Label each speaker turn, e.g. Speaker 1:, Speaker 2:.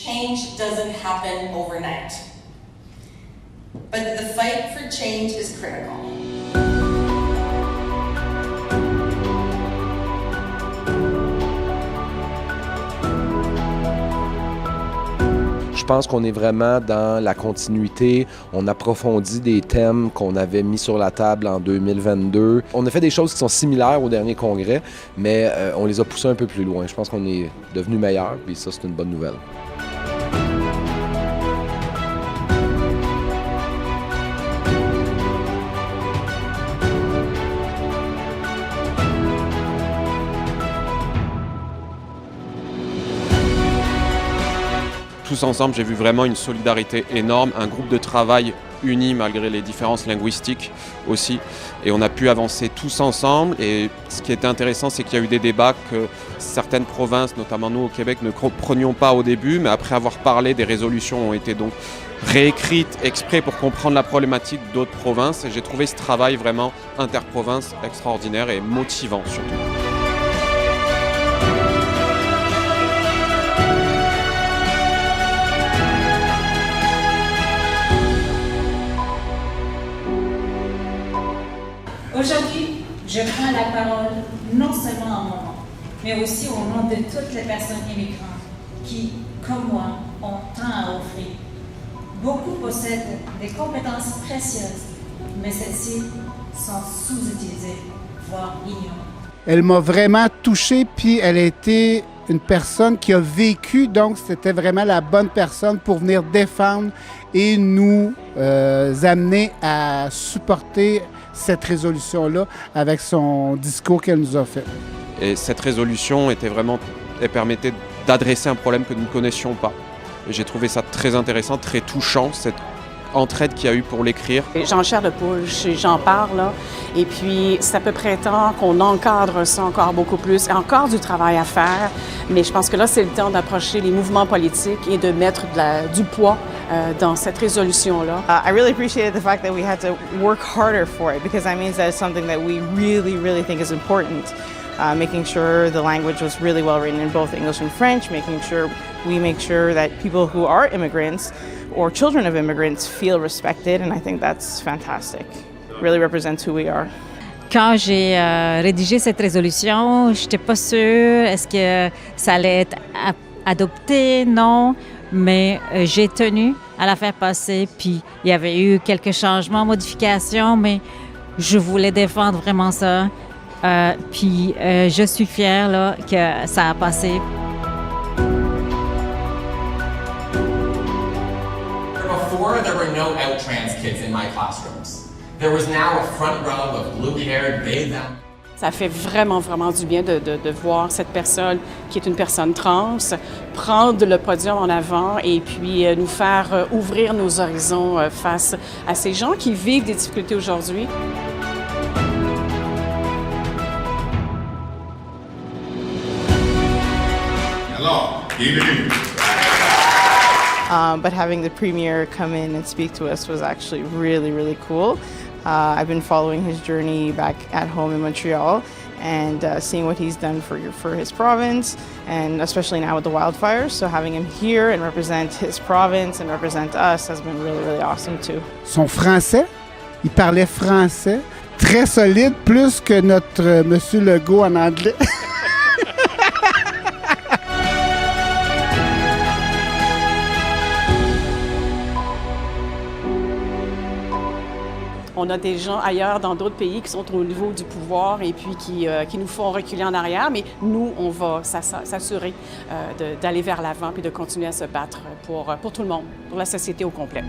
Speaker 1: Change doesn't happen overnight, but the fight for change is critical.
Speaker 2: Je pense qu'on est vraiment dans la continuité. On approfondit des thèmes qu'on avait mis sur la table en 2022. On a fait des choses qui sont similaires au dernier congrès, mais on les a poussées un peu plus loin. Je pense qu'on est devenu meilleur, puis ça, c'est une bonne nouvelle.
Speaker 3: Tous ensemble, j'ai vu vraiment une solidarité énorme, un groupe de travail uni malgré les différences linguistiques aussi. Et on a pu avancer tous ensemble. Et ce qui était intéressant, c'est qu'il y a eu des débats que certaines provinces, notamment nous au Québec, ne comprenions pas au début. Mais après avoir parlé, des résolutions ont été donc réécrites exprès pour comprendre la problématique d'autres provinces. Et j'ai trouvé ce travail vraiment interprovince extraordinaire et motivant surtout.
Speaker 4: Aujourd'hui, je prends la parole non seulement en mon nom, mais aussi au nom de toutes les personnes immigrantes qui, comme moi, ont tant à offrir. Beaucoup possèdent des compétences précieuses, mais celles-ci sont sous-utilisées, voire ignorées.
Speaker 5: Elle m'a vraiment touché, puis elle a été une personne qui a vécu, donc c'était vraiment la bonne personne pour venir défendre et nous amener à supporter cette résolution-là avec son discours qu'elle nous a fait.
Speaker 3: Et cette résolution elle permettait d'adresser un problème que nous ne connaissions pas. Et j'ai trouvé ça très intéressant, très touchant, cette entraide qu'il y a eu pour l'écrire.
Speaker 6: J'en chair de poule, j'en parle, là, et puis c'est à peu près temps qu'on encadre ça encore beaucoup plus. Il y a encore du travail à faire, mais je pense que là, c'est le temps d'approcher les mouvements politiques et de mettre du poids dans cette résolution-là.
Speaker 7: I really appreciated the fact that we had to work harder for it, because that means that it's something that we really, really think is important. Making sure the language was really well written in both English and French, making sure that people who are immigrants or children of immigrants feel respected, and I think that's fantastic. Really represents who we are.
Speaker 8: Quand j'ai rédigé cette résolution, je n'étais pas sûre, est-ce que ça allait être adopté, non, mais j'ai tenu à la faire passer, puis il y avait eu quelques changements, modifications, mais je voulais défendre vraiment ça. Puis je suis fière là, que ça a passé.
Speaker 9: Before, there were no out trans kids in my classrooms. There was now a front row of blue-haired, they, them.
Speaker 6: Ça fait vraiment, vraiment du bien de voir cette personne qui est une personne trans prendre le podium en avant et puis nous faire ouvrir nos horizons face à ces gens qui vivent des difficultés aujourd'hui.
Speaker 10: Hello, bienvenue.
Speaker 7: But having the premier come in and speak to us was actually really, really cool. I've been following his journey back at home in Montreal and seeing what he's done for his province, and especially now with the wildfires. So having him here and represent his province and represent us has been really, really awesome too.
Speaker 5: Son français, il parlait français, très solide, plus que notre Monsieur Legault en anglais.
Speaker 6: On a des gens ailleurs dans d'autres pays qui sont au niveau du pouvoir et puis qui nous font reculer en arrière, mais nous, on va s'assurer d'aller vers l'avant puis de continuer à se battre pour tout le monde, pour la société au complet.